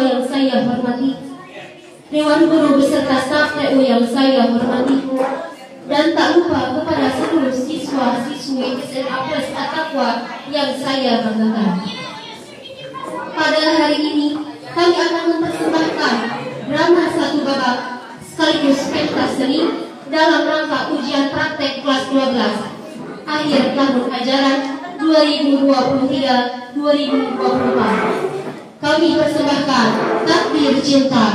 yang saya hormati, Dewan Guru beserta staf TU yang saya hormati, dan tak lupa kepada seluruh siswa-siswi SMA Plus At-Taqwa yang saya banggakan. Pada hari ini, kami akan mempersembahkan drama satu babak sekaligus pentas seni dalam rangka ujian praktek kelas 12 akhir tahun ajaran 2023-2024. Kami persembahkan Takdir Cinta.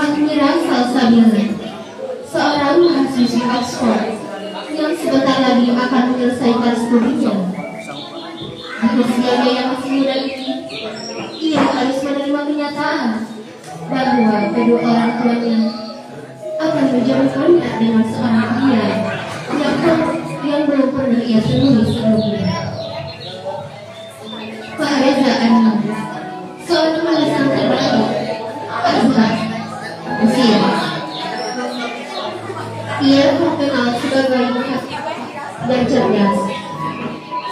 Admira Salsabila, seorang mahasiswi Oxford yang sebentar lagi akan menyelesaikan studinya. Di usianya yang masih muda ini, ia harus menerima kenyataan bahwa kedua orang tuanya akan menjodohkannya dengan seorang pria yang belum pernah ia temui sebelumnya. Pak Reza Anwar, seorang lulusan terbaik Azhar Mesir. Ia terkenal sebagai muhasib dan cerdas.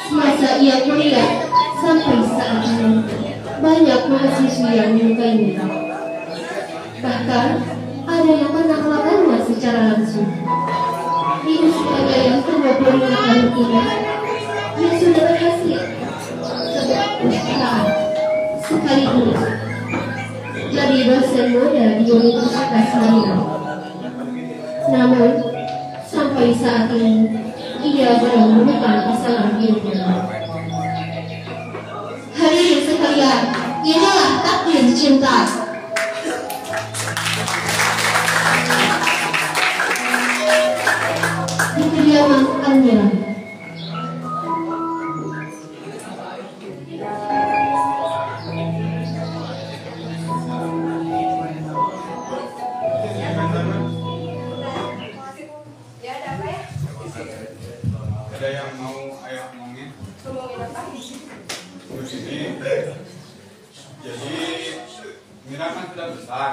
Semasa ia kuliah sampai saat ini, banyak mahasiswa yang menyukainya. Bahkan ada yang pernah melakukannya secara langsung. Di usianya yang ke-25 tahun ini, dia sudah berhasil sebuah perusahaan sekaligus jadi dosen muda di Universitas Madinah. Namun sampai saat ini ia belum menemukan pasangan hidupnya. Hadirin sekalian, inilah Takdir Cinta. Di kediaman Anya. Ada yang mau ayah omongin? Ngomongin apa? Begini, jadi Mira kan sudah besar.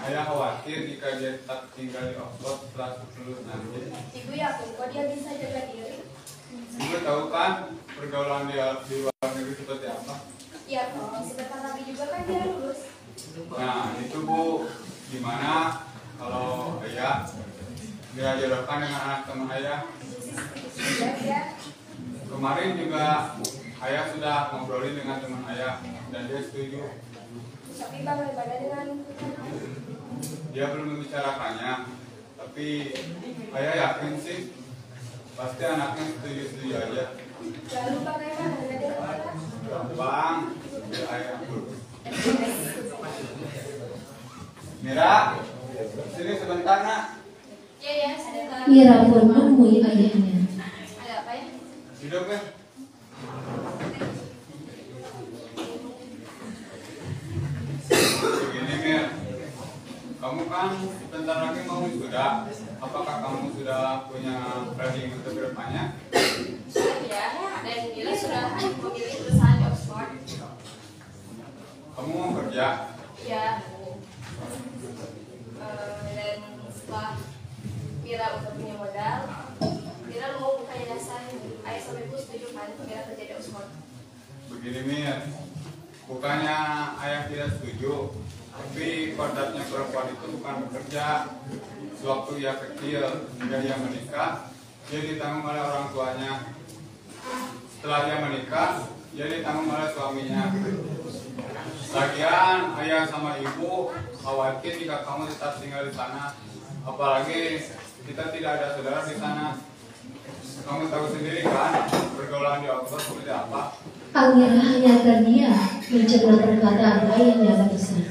Ayah khawatir jika dia tetap tinggal di Oxford setelah lulus nanti. Ibu yakin kok dia bisa jaga diri? Ibu tahu kan pergaulan dia di luar negeri seperti apa? Iya toh, sebentar lagi juga kan dia lulus. Nah itu Bu, gimana kalau ayah dia jodohkan dengan anak teman ayah? Ya. Kemarin juga ayah sudah ngobrolin dengan teman ayah dan dia setuju. Tapi bagaimana dengan Dia belum membicarakannya, tapi ayah yakin sih pasti anaknya setuju-setuju aja. lalu bagaimana dengan dia? Gampang, biar ayah. Mira, sini sebentar nak. Ya, sebentar. Mira pun menemui ayahnya. Ada apa ya? Hidup ya. Begini Mir, kamu kan sebentar lagi mau wisuda. Apakah kamu sudah punya planning untuk kedepannya? Ya, dan dia sudah memilih perusahaan di Oxford. Kamu mau kerja? Ya. Dan setelah Mira udah punya modal, Mira mau buka yayasan. Ayah sama ibu setuju kan Mira kerja di Oxford? Begini Mir, bukannya ayah tidak setuju, tapi kodratnya perempuan itu bukan bekerja. Sewaktu ia kecil hingga dia menikah, dia ditanggung oleh orang tuanya. Setelah dia menikah, dia ditanggung oleh suaminya. Lagian ayah sama ibu khawatir jika kamu tetap tinggal di sana, apalagi kita tidak ada saudara di sana. Kamu tahu sendiri kan pergaulan di Oxford seperti apa? Amira hanya terdiam mencerna perkataan ayahnya barusan.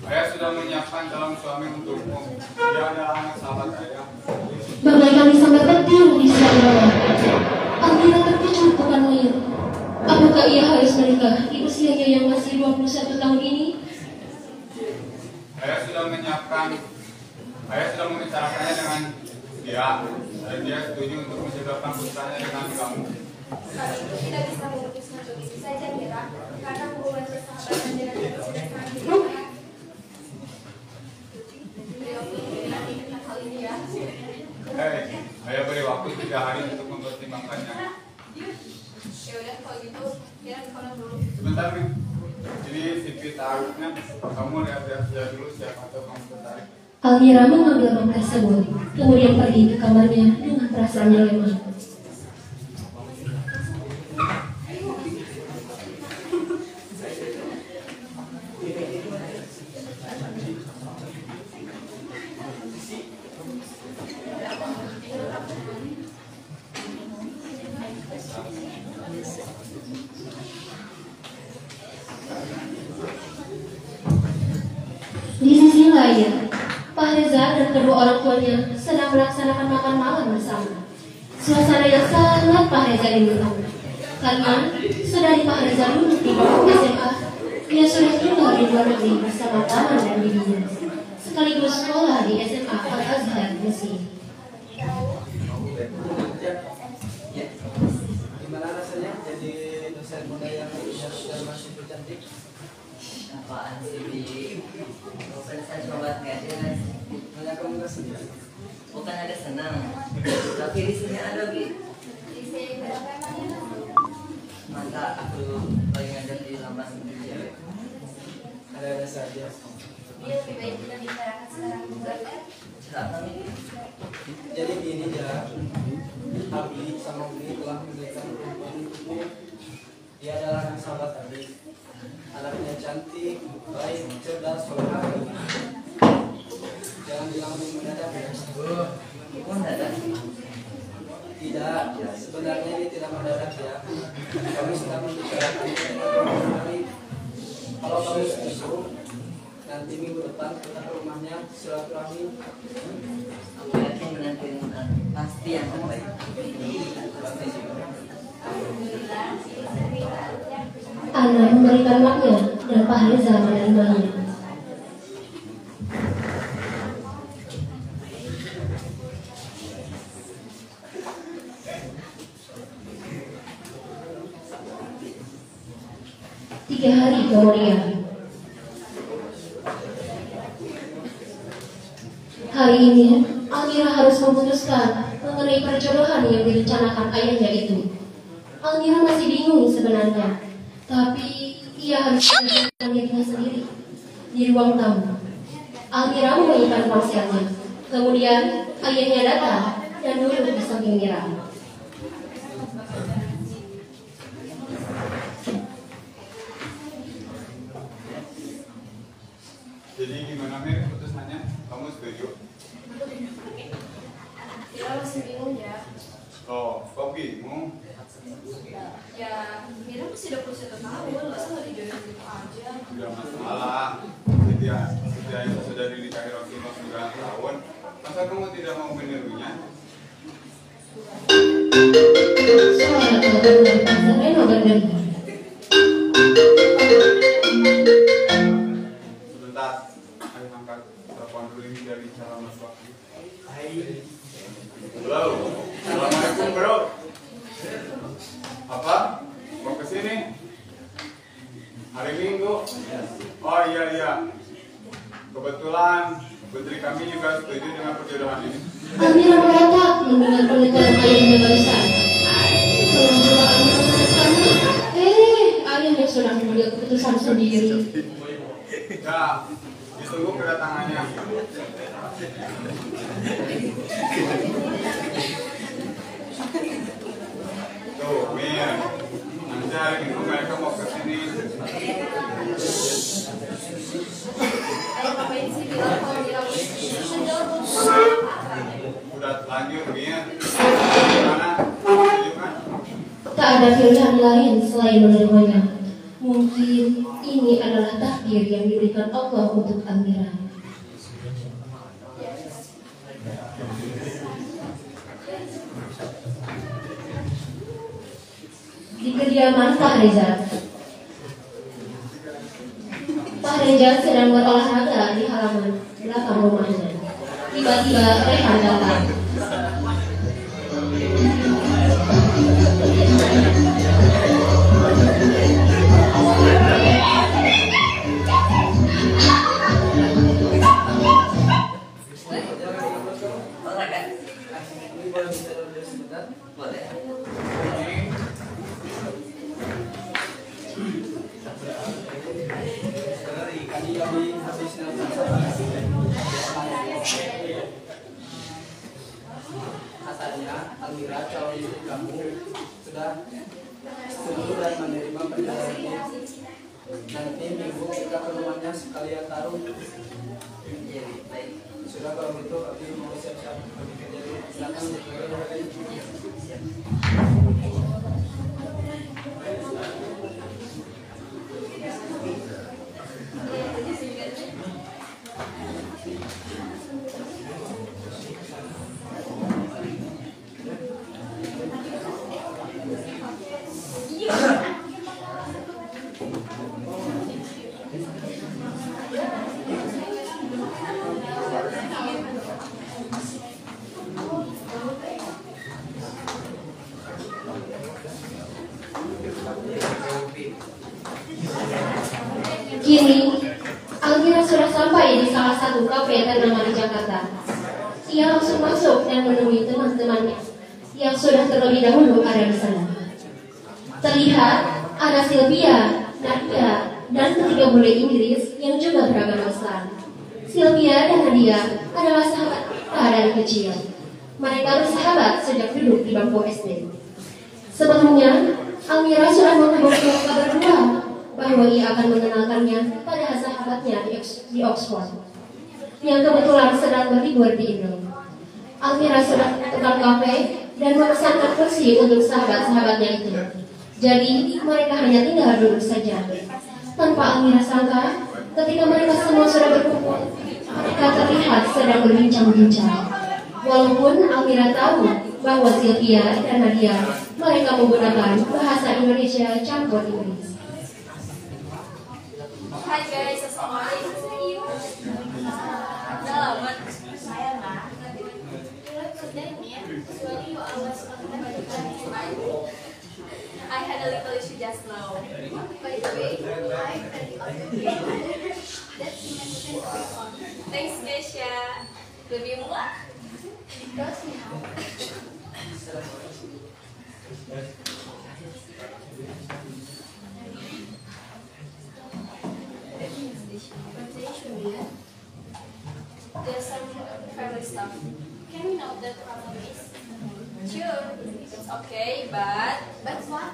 Ayah sudah menyiapkan calon suami untukmu. Dia adalah anak sahabat ayah. Bagai kami sampai berdiri di sana. Amira terkejut bukan main. Apakah ia harus menikah di usianya yang masih 21 tahun ini? Ayah sudah membicarakannya dengan dia, dan dia setuju untuk menjodohkan putranya dengan kamu. Kalau itu tidak bisa memutuskan begitu saja Mira, karena hubungan persahabatan dengan ibu sudah sangat dekat. Beliau pun Mira ingat hal ini ya. 3 hari untuk mempertimbangkannya. Ya udah kalau gitu Mira ke kolam dulu. Sebentar nih, ini CV taruhnya kamu lihat-lihat saja dulu siapa atau kamu tertarik. Almira mengambil map tersebut, kemudian pergi ke kamarnya dengan perasaan yang lemah. Di sisi lain, Pak Reza dan kedua orang tuanya sedang melaksanakan makan malam bersama. Suasana yang sangat Pak Reza rindukan. Karena saudari Pak Reza lulus di bangku SMA, ia sudah tinggal di luar negeri bersama paman dan bibinya, sekaligus sekolah di SMA Al-Azhar Mesir. Gimana rasanya jadi dosen muda yang masih cantik? Apaan sih, Bi? Bukan saya coba nggak jelas. Hanya kamu nggak sendiri. Bukan ada senang, tapi di sini ada, Bi. Di sini berapa emangnya? Masa aku paling ada di lambat sendiri. Ada saja. Dia lebih baik kita bicarakan sekarang juga kan? Cerah kami. Jadi gini ya, Abi sama Umi telah memberikan perempuan untukmu. Dia adalah anak sahabat Abi. Anaknya cantik, baik, cerdas, soleha. Jangan bilang Umi mendadak ya. Kok mendadak? Tidak, sebenarnya ini tidak mendadak ya. Kami sedang membicarakan beberapa hari. Kalau kamu setuju, nanti minggu depan kita ke rumahnya silaturahmi. Aku yakin menanti pasti yang terbaik. Ana memberikan maknya dan Pak Reza menerimanya. Tiga hari kemudian, hari ini Almira harus memutuskan mengenai perjodohan yang direncanakan ayahnya itu. Almira masih bingung sebenarnya, tapi ia harus menentukan dirinya sendiri. Di ruang tamu, Almira menyimpan ponselnya. Kemudian ayahnya datang dan duduk di samping Mira. Jadi gimana Mir putusannya? Kamu setuju? Mira masih bingung ya. Oh, kok bingung? Ya, Mira masih 21 tahun, masa nggak dijodohin gitu aja? Udah masalah. Setiap itu sudah dinikahi Rasulullah 9 tahun. Masa kamu tidak mau menirunya? Suara telepon dari Pak Zareno berdering. Sebentar, ayo angkat telepon dulu ini dari calon mertua. Halo, assalamualaikum bro. Apa? Mau kesini? Hari Minggu? Oh iya. Kebetulan putri kami juga setuju dengan perjodohan ini. Almira merangkak mendengar penuturan ayahnya barusan. Kalau juga Almira memutuskannya, ayahnya sudah mengambil keputusan sendiri. Ya, ditunggu kedatangannya. Tuh, Mir. Nanti hari Minggu mereka mau kesini. Ngapain sih bilang kalau Mira mau menjodoh? Udah lanjut, Mir. Gimana? Setuju kan? Tak ada pilihan lain selain menerimanya. Mungkin ini adalah takdir yang diberikan Allah untuk Almira. Di kediaman Pak Reza. Pak Reza sedang berolahraga di halaman belakang rumahnya. Tiba-tiba Rehan datang. Ini boleh bicara dulu sebentar? Boleh. Tadi habis nelfon sama katanya Almira calon istri kamu sudah setuju dan menerima perjalanan ini. Nanti minggu kita ke rumahnya sekalian taruh. Iya, baik. Sudah kalau gitu Abi mau siap-siap pergi kerja dulu. Silakan dikerjakan. Siap. Kini, Almira sudah sampai di salah satu kafe ternama di Jakarta. Ia langsung masuk dan menemui teman-temannya yang sudah terlebih dahulu ada di sana. Terlihat ada Sylvia, Nadia, dan ketiga bule Inggris yang juga beragama Islam. Sylvia dan Nadia adalah sahabat dari kecil. Mereka bersahabat sejak duduk di bangku SD. Sebelumnya, Almira sudah menghubungi mereka berdua bahwa ia akan mengenalkannya pada sahabatnya di Oxford yang kebetulan sedang berlibur di Indo. Almira sudah tetap kafe dan memesankan kursi untuk sahabat-sahabatnya itu. Jadi mereka hanya tinggal duduk saja. Tanpa Almira sangka, ketika mereka semua sudah berkumpul, mereka terlihat sedang berbincang-bincang. Walaupun Almira tahu bahwa Sylvia dan Nadia mereka menggunakan bahasa Indonesia campur Inggris. Hai guys, assalamualaikum. Selamat. Saya Mbak. I had a little issue just now. By the way, thanks Kesha. Lebih muak. There's some family stuff. Can we know that problem is? Sure, it's okay, but what?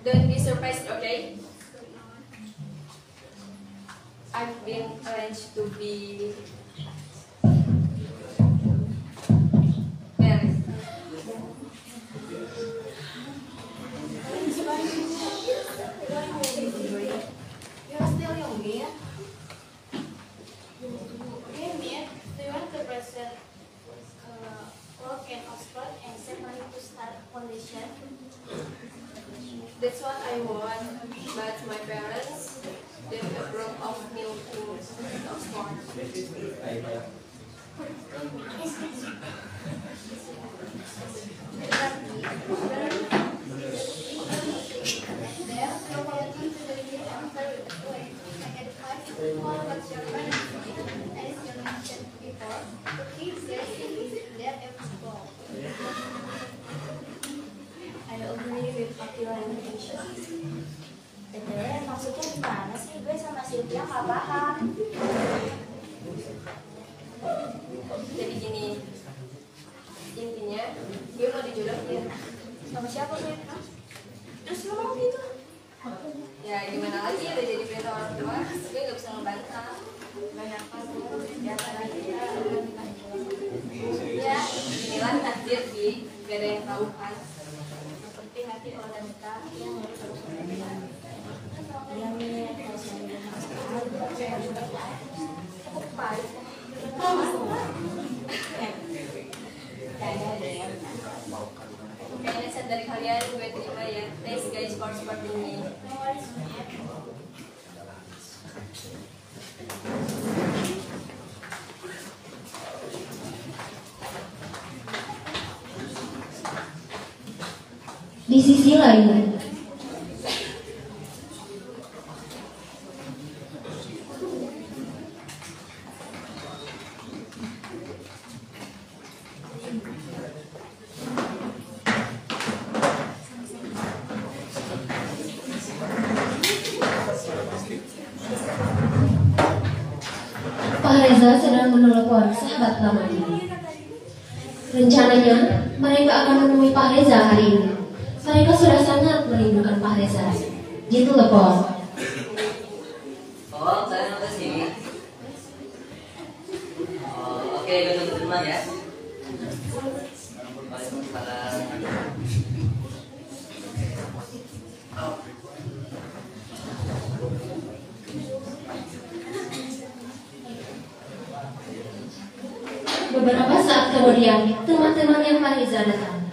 Don't be surprised, okay? I've been arranged to be married. You're still young, Mia. Okay, Mia, do you want to present work in Oxford and save money to start foundation? That's what I want, but my parents didn't approve of me to Oxford. I agree with popular education. Maksudnya gimana sih? Gue sama Sylvia nggak paham. Jadi gini, intinya gue mau dijodohin sama siapa sih? Terus lo mau gitu? Ya gimana lagi, udah jadi perintah orang tua, gue nggak bisa ngebantah. Banyak apa ya, inilah takdir sih, gak ada yang tahu kan. Yang penting nanti kalau udah nikah, dia ngurus urusan dia nih, harus cukup baik. Kayaknya set dari kalian gue terima ya. Thanks guys for supporting me. Di sisi lain, Fahreza sedang menelepon sahabat lama ini. Rencananya mereka akan menemui Pak Reza hari ini. Mereka sudah sangat merindukan Pak Reza. Ditelepon. Oh, kalian udah sini. Oh, oke, gue tunggu teman ya. Waalaikumsalam. Beberapa saat kemudian, teman-teman yang Pak Reza datang.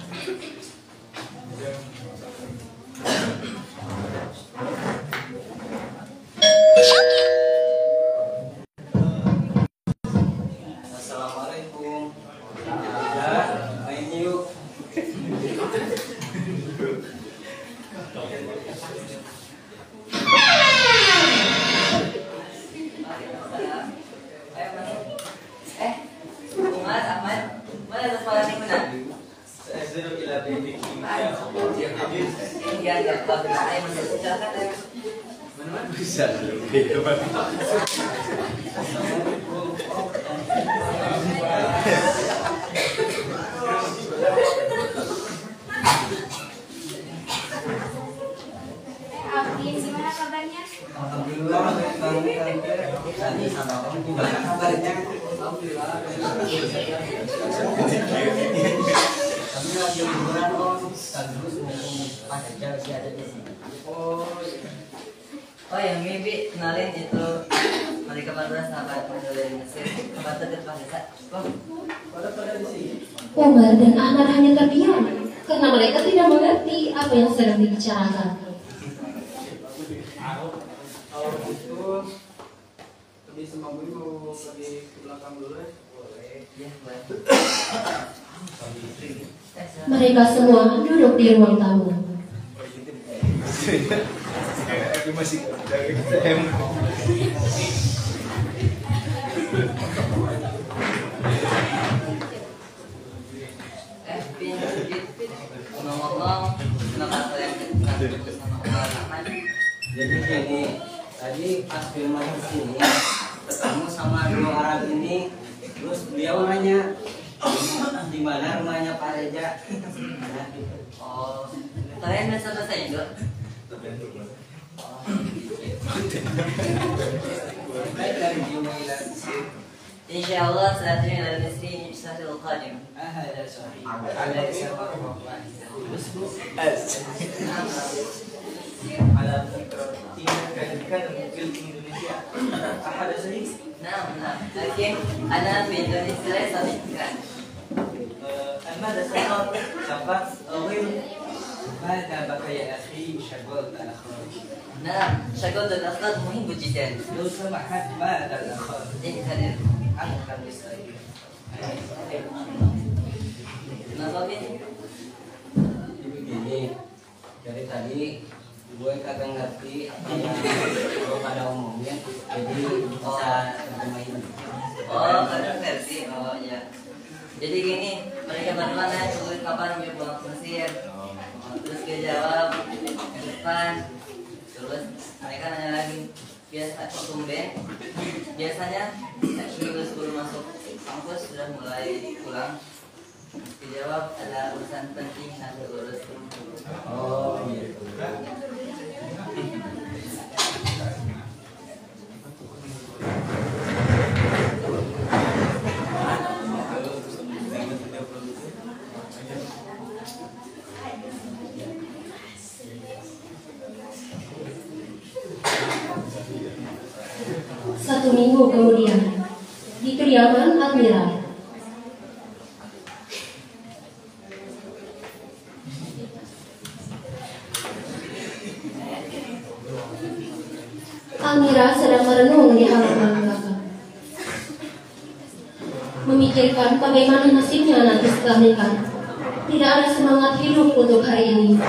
Assalamualaikum. Ya, main yuk. Umar, Ahmad, mana ada suara yang benar? Saya sudah bilang ini Iya, kalau saya masih silakan ya. mana bisa Alvin, gimana kabarnya? Alhamdulillah, tadi sama kamu gimana kabarnya? Alhamdulillah. Kami lagi liburan om, sekaligus mumpung Pak Reza masih ada di sini. Oh yang Bibi kenalin itu mereka berdua sahabat dari Mesir. Sahabat dekat Pak Reza. Pada di sini. Umar dan Ahmad hanya terdiam karena mereka tidak mengerti apa yang sedang dibicarakan. Kalau gitu, lebih semampu mau pergi ke belakang dulu ya? Boleh. Ya, boleh. Mereka semua duduk di ruang tamu. Aku masih dari Bin, ngomong-ngomong, kenapa kalian ketemu sama Umar Ahmad? Jadi gini, tadi pas firman di sini ketemu sama dua orang ini, terus beliau nanya di mana rumahnya Pak Reza. Nah, gitu. Oh, kalian bisa bahasa Indo? Baik dari Jumlah ila Mesir. Insya Allah saat ini dari Mesir Sahil Qadim. Ada sahih. Ada sama terus bu. Ada kan mungkin Indonesia. Ada sahih. Nah, لكن أنا في إندونيسيا صديق كان. ماذا سأقول؟ سبق أغير ماذا بقي يا أخي شغلت الأخبار؟ نعم، شغلت الأخبار مهم جدا. لو سمحت ماذا الأخبار؟ انتظر. أنت مستعد. Kenapa Bin? Begini, dari tadi gue kagak ngerti apa yang lo pada omongin, jadi bisa terjemahin. Oh, kadang versi. Oh ya. Jadi gini, mereka berdua nanya sebelum kapan mau pulang ke Mesir. Terus dia jawab ke depan. Terus mereka nanya lagi, biasa tumben. Biasanya seminggu sebelum masuk kampus sudah mulai pulang. Dijawab ada urusan penting nanti urus. Oh gitu. Satu minggu kemudian, di kediaman Admiral. Amira sedang merenung di halaman belakang, memikirkan bagaimana nasibnya nanti setelah nikah. Tidak ada semangat hidup untuk hari ini.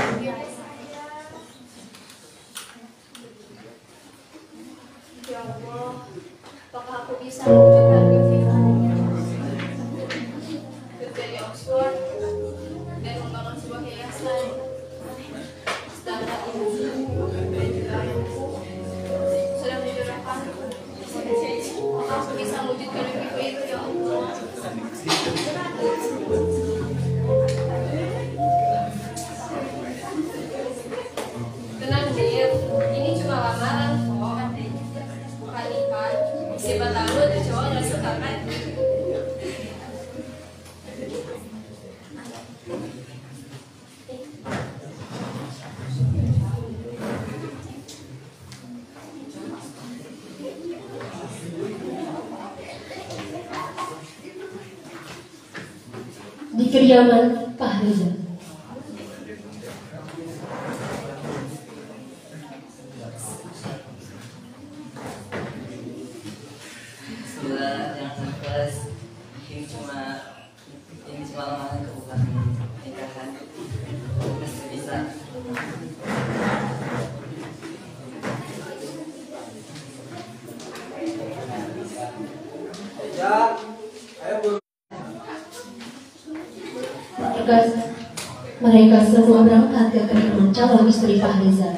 Ya Allah, apakah aku bisa mewujudkan mimpi di Oxford dan membangun sebuah yayasan? Sedangkan ibu dan juga ayahku sudah menjodohkan. Apakah aku bisa mewujudkan mimpi di kediaman Pak Reza. Setelah yang kelas ini cuma lamaran ke bukan nikahan masih bisa. Ya, ayo Bu. Mereka semua berangkat ke kediaman calon istri Pak Reza.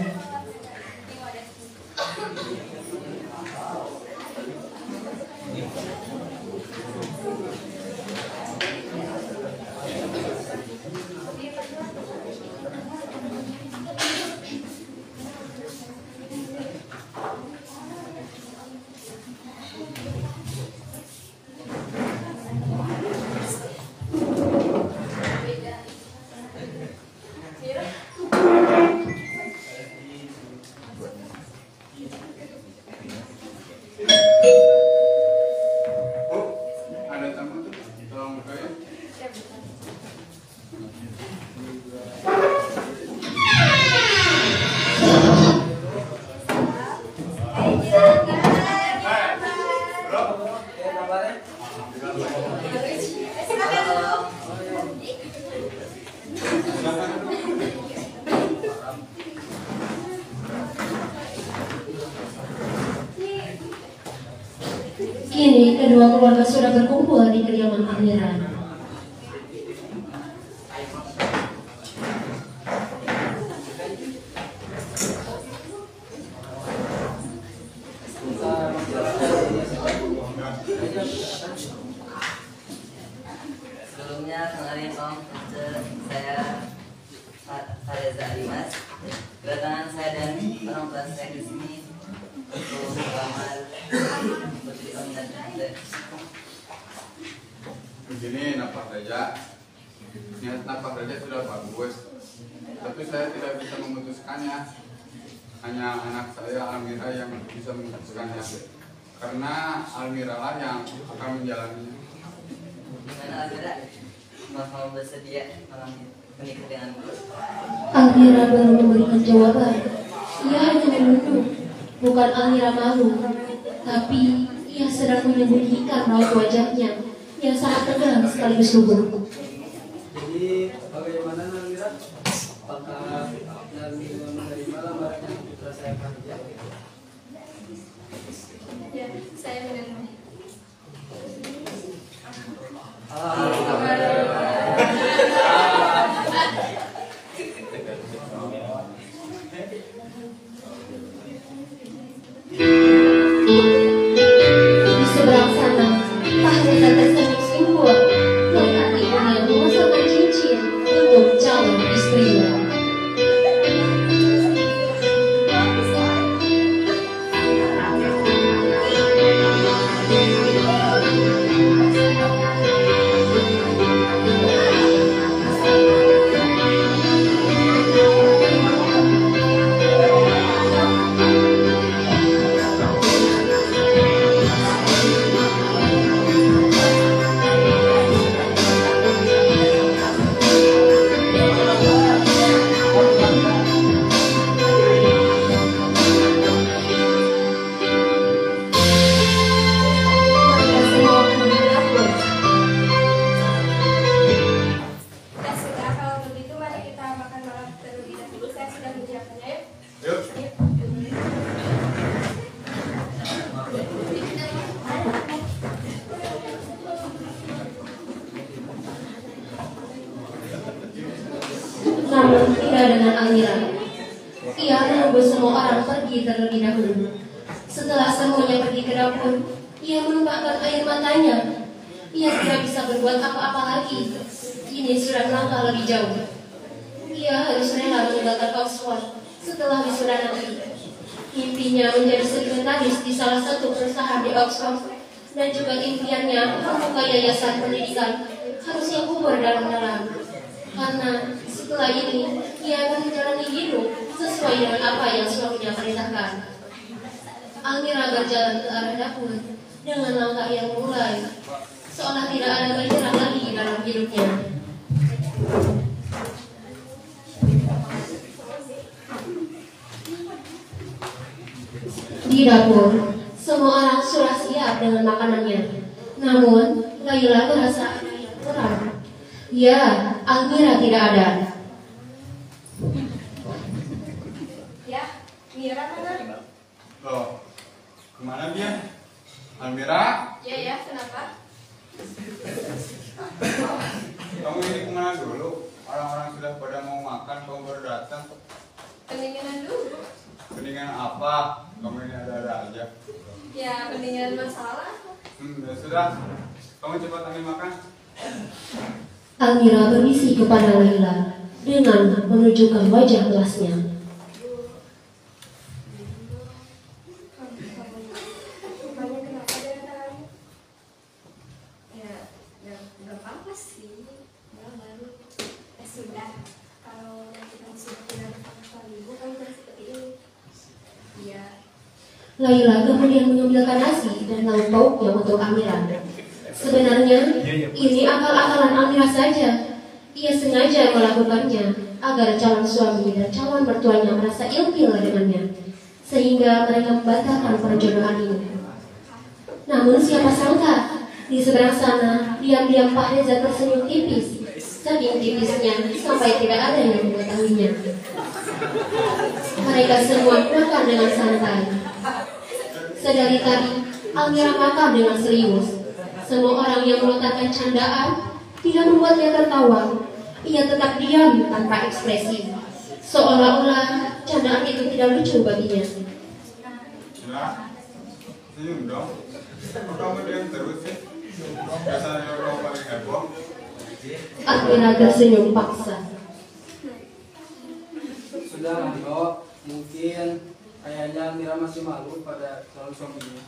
Ada tamu tuh, tolong buka ya. Bro, Kabarnya? Kini kedua keluarga sudah berkumpul di kediaman pangeran. Sebelumnya kenalin Om, saya Pak Reza Dimas. Kedatangan saya dan orang tua saya di sini untuk melamar putri Om dan Tante. begini napak saja. Niat napak saja sudah bagus, tapi saya tidak bisa memutuskannya. Hanya anak saya Almira yang bisa memutuskannya, karena Almira lah yang akan menjalaninya. Gimana Almira? Mau bersedia menikah denganku? Almira baru memberikan jawaban. Ia hanya menunduk. Bukan Almira malu, tapi ia sedang menyembunyikan raut wajahnya yang sangat tegang sekaligus lugu. Jadi bagaimana Nalmira? Apakah Nalmira menerima lamarannya putra saya Khadijah? Ya, saya menerima. Di seberang sana, Pak Reza tersenyum simpul melihat ibunya memasangkan cincin untuk calon istrinya. Mereka semua pun mengaku. Ya sudah, kalau begitu mari kita makan malam terlebih dahulu. Saya sudah menyiapkannya ya. Yuk. Namun tidak dengan Almira. Ia menunggu semua orang pergi terlebih dahulu. Setelah semuanya pergi ke dapur, ia menumpahkan air matanya. Ia tidak bisa berbuat apa-apa lagi. Kini sudah melangkah lebih jauh. Ia harus rela meninggalkan Oxford setelah wisuda nanti. Mimpinya menjadi sekretaris di salah satu perusahaan di Oxford dan juga impiannya membuka yayasan pendidikan harusnya kubur dalam-dalam. Karena setelah ini ia akan menjalani hidup sesuai dengan apa yang suaminya perintahkan. Almira berjalan ke arah dapur dengan langkah yang mulai, seolah tidak ada gairah lagi di dalam hidupnya. Di dapur, semua orang sudah siap dengan makanannya. Namun, Laila merasa ada yang kurang. Ya, Almira tidak ada. Ya, Mira mana? Loh, kemana dia? Almira, Ya, kenapa? kamu ini kemana dulu? Orang-orang sudah pada mau makan, kamu baru datang. Pendinginan dulu. Pendingan apa? Kamu ini ada-ada aja. Ya, pendinginan masalah. Ya sudah. Kamu cepat ambil makan. Almira berbisik kepada Laila dengan menunjukkan wajah kelasnya. Rupanya kenapa dengan tanganmu? Ya, nggak apa-apa sih. Baru. Sudah. Kalau kita sudah tidak ada suami ibu, kamu harus seperti ini. Iya. Laila kemudian mengambilkan nasi dan lauk pauknya untuk Almira. Sebenarnya, ini akal-akalan Almira saja. Ia sengaja melakukannya agar calon suami dan calon mertuanya merasa ilfil dengannya, sehingga mereka membatalkan perjodohan ini. Namun siapa sangka, di seberang sana, diam-diam Pak Reza tersenyum tipis, saking tipisnya sampai tidak ada yang mengetahuinya. Mereka semua makan dengan santai. Sedari tadi, Almira makan dengan serius. Semua orang yang melontarkan candaan tidak membuatnya tertawa. Ia tetap diam tanpa ekspresi, seolah-olah candaan itu tidak lucu baginya. Ya, senyum dong. Kok kamu diam terus sih? Biasanya kamu paling heboh. Almira tersenyum paksa. Sudah Mando, mungkin kayaknya Mira masih malu pada calon suaminya.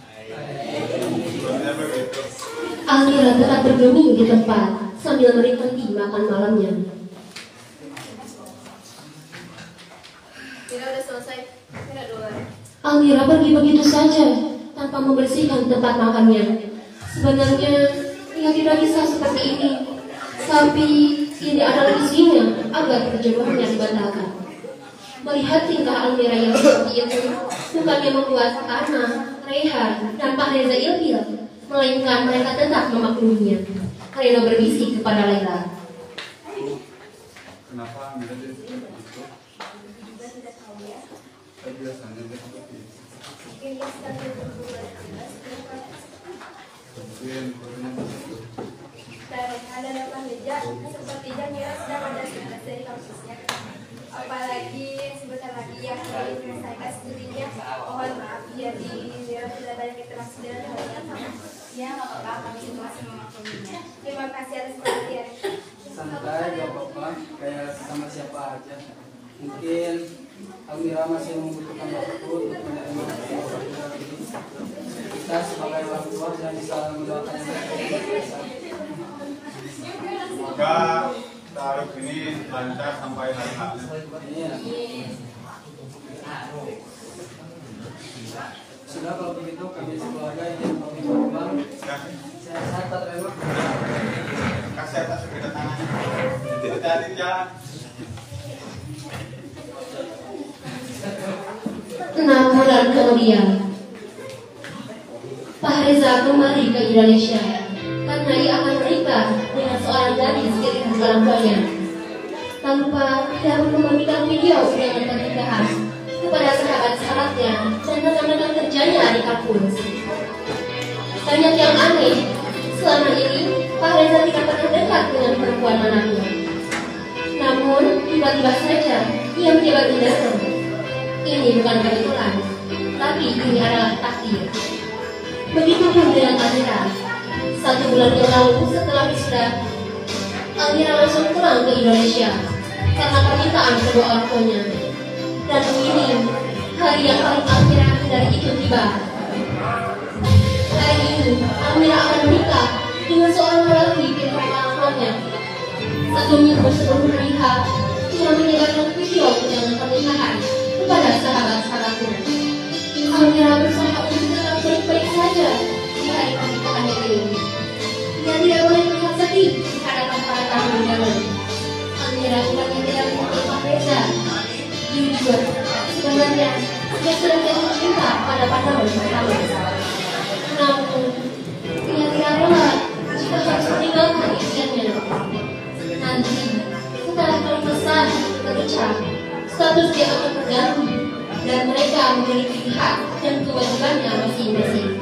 Sebenarnya begitu. Almira tetap bergeming di tempat sambil menikmati makan malamnya. Mira udah selesai. Mira duluan. Almira pergi begitu saja tanpa membersihkan tempat makannya. Sebenarnya ia tidak bisa seperti ini, tapi ini adalah isinya agar perjodohannya dibatalkan. Melihat tingkah Almira yang seperti itu, bukannya membuat Ana, Rehan, dan Pak Reza ilfil, melainkan mereka tetap memakluminya. Reno berbisik kepada Laila. Kenapa Amira jadi seperti itu? Juga tidak tahu ya. Saya biasanya dia seperti itu. Mungkin dia sedang berbuat jelas. Mungkin barunya begitu. Dan ada Pak Reza, sepertinya Mira sedang ada tugas dari kampusnya. Apalagi sebentar lagi yang akan menyelesaikan studinya. Mohon maaf ya, Mira sudah banyak interaksi dengan kalian. Ya, nggak apa-apa, kami semua masih memakluminya. Terima kasih atas perhatian. Santai, gak apa-apa, kayak sama siapa aja. Mungkin Almira masih membutuhkan waktu untuk menerima perbuatan ini. Kita sebagai orang tua yang bisa mendoakan yang terbaik. Semoga taruh ini lancar sampai hari H. Iya. Sudah kalau begitu kami sekeluarga ingin pamit pulang. Ya, Sehat Pak Reno. kasih atas kedatangannya. Hati-hati di jalan. 6 bulan kemudian, Pak Reza kembali ke Indonesia karena ia akan menikah dengan seorang gadis dari orang tuanya. Tanpa tidak memberikan video dengan pernikahan kepada sahabat-sahabatnya dan rekan-rekan kerjanya di kampus. Banyak yang aneh, selama ini Pak Reza tidak pernah dekat dengan perempuan manapun. Namun, tiba-tiba saja ia menjabat undangan. Ini bukan kebetulan, tapi ini adalah takdir. Begitupun dengan Almira. 1 bulan yang lalu setelah wisuda, Almira langsung pulang ke Indonesia karena permintaan kedua orang tuanya. Dan begini, hari yang paling Almira dari itu tiba. Hari ini, Almira akan menikah dengan seorang lelaki di rumah orang tuanya. 1 minggu sebelum hari H, ia menyebarkan video undangan pernikahan kepada sahabat-sahabatnya. Almira berusaha untuk tetap baik-baik saja di hari pernikahannya ini. Ia tidak boleh terlihat sedih di hadapan para tamu undangan. Almira bukannya tidak mengenal Pak Reza. Jujur, sebenarnya Dia sudah jatuh cinta pada pandangan pertama. Namun, ingat-ingatlah jika harus meninggalkan istrinya. Nanti, setelah perpisahan terucap, status dia akan terganggu dan mereka memiliki hak dan kewajibannya masing-masing.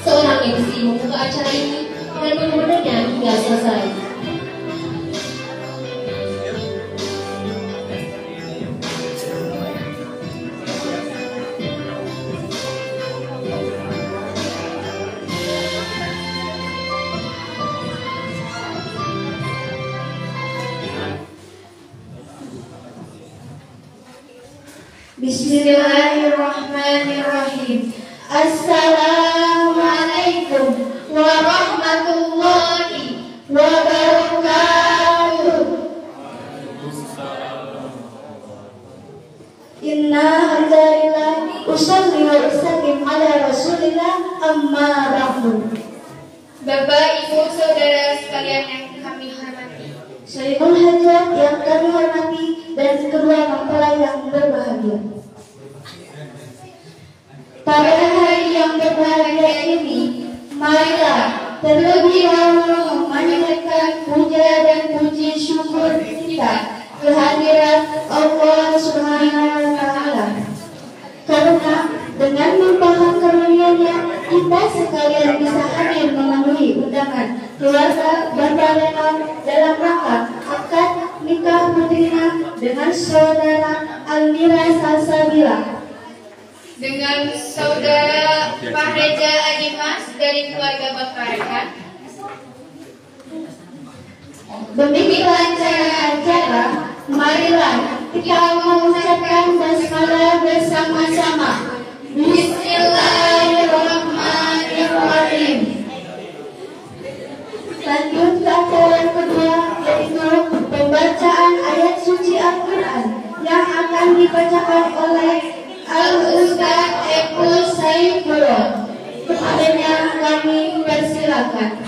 Seorang MC membuka acara ini dan mengundangnya hingga selesai. Bismillahirrahmanirrahim. Assalamualaikum warahmatullahi wabarakatuh. Inna hamdalillah usalli wa usallim ala rasulillah amma ba'du. Bapak, Ibu, Saudara sekalian yang kami hormati, Syaikul Hajat yang kami hormati dan kedua mempelai yang berbahagia. Pada hari yang berbahagia ini, marilah terlebih dahulu memanjatkan puja dan puji syukur kita kehadirat Allah Subhanahu wa Ta'ala. Karena dengan limpahan karunia-Nya kita sekalian bisa hadir memenuhi undangan keluarga Bapak Reno dalam rangka akad nikah putrinya dengan saudara Almira Salsabila dengan saudara Pak Reza Adimas dari keluarga Bapak Reno. Demi kelancaran acara, marilah kita mengucapkan basmalah bersama-sama. Bismillahirrahmanirrahim. Lanjut ke acara kedua, yaitu pembacaan ayat suci Al-Quran yang akan dibacakan oleh Al-Ustaz Epul Saifullah. Kepadanya kami persilakan.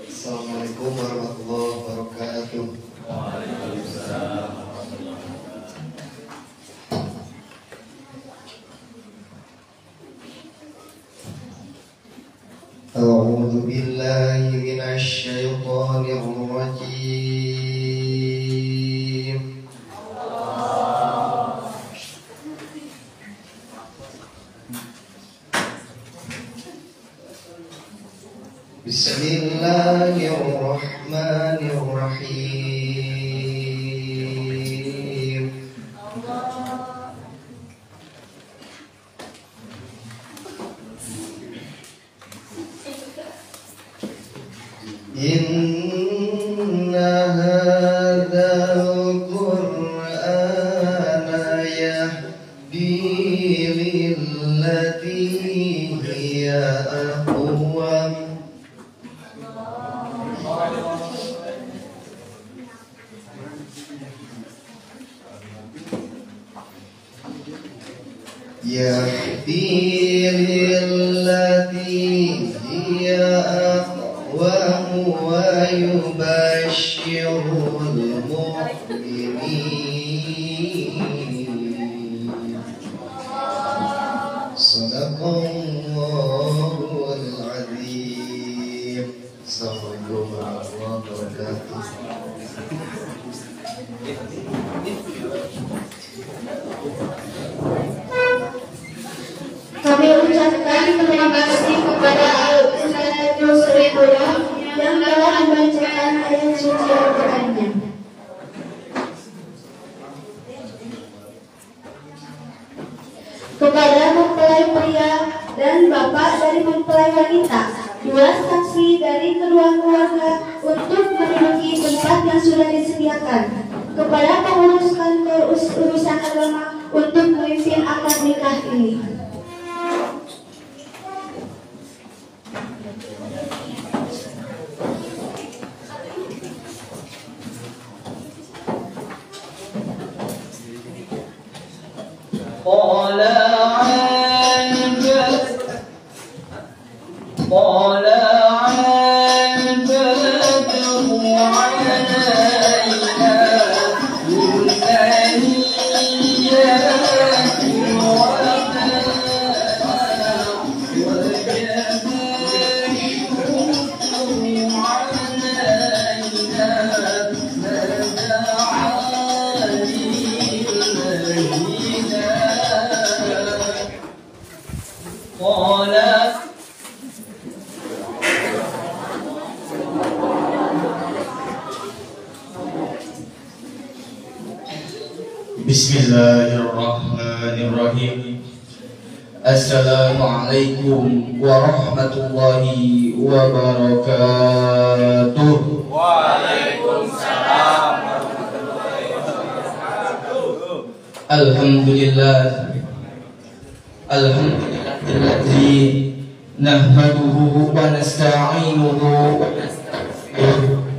Assalamualaikum warahmatullahi wabarakatuh. Waalaikumsalam. A'udzu billahi minasy syaithanir rajim. Bismillahirrahmanirrahim. Inna hadzal Qur'ana yahdi lillati hiya aqwam. Yahdi lillati hiya aqwam wa yubashshirul mu'minin. Sadaqallahul azim. Assalamualaikum warahmatullahi wabarakatuh. Kami ucapkan terima kasih kepada Al-Ustaz Saifullah yang telah membacakan ayat suci Al-Qur'annya. Kepada mempelai pria dan bapak dari mempelai wanita, dua saksi dari kedua keluarga untuk menduduki tempat yang sudah disediakan. Kepada pengurus kantor urusan agama untuk memimpin akad nikah ini. Bismillahirrahmanirrahim. Assalamualaikum warahmatullahi wabarakatuh. Waalaikumsalam warahmatullahi wabarakatuh. Alhamdulillah. Alhamdulillahilladzi nahmaduhu wa nasta'inuhu wa nastaghfiruh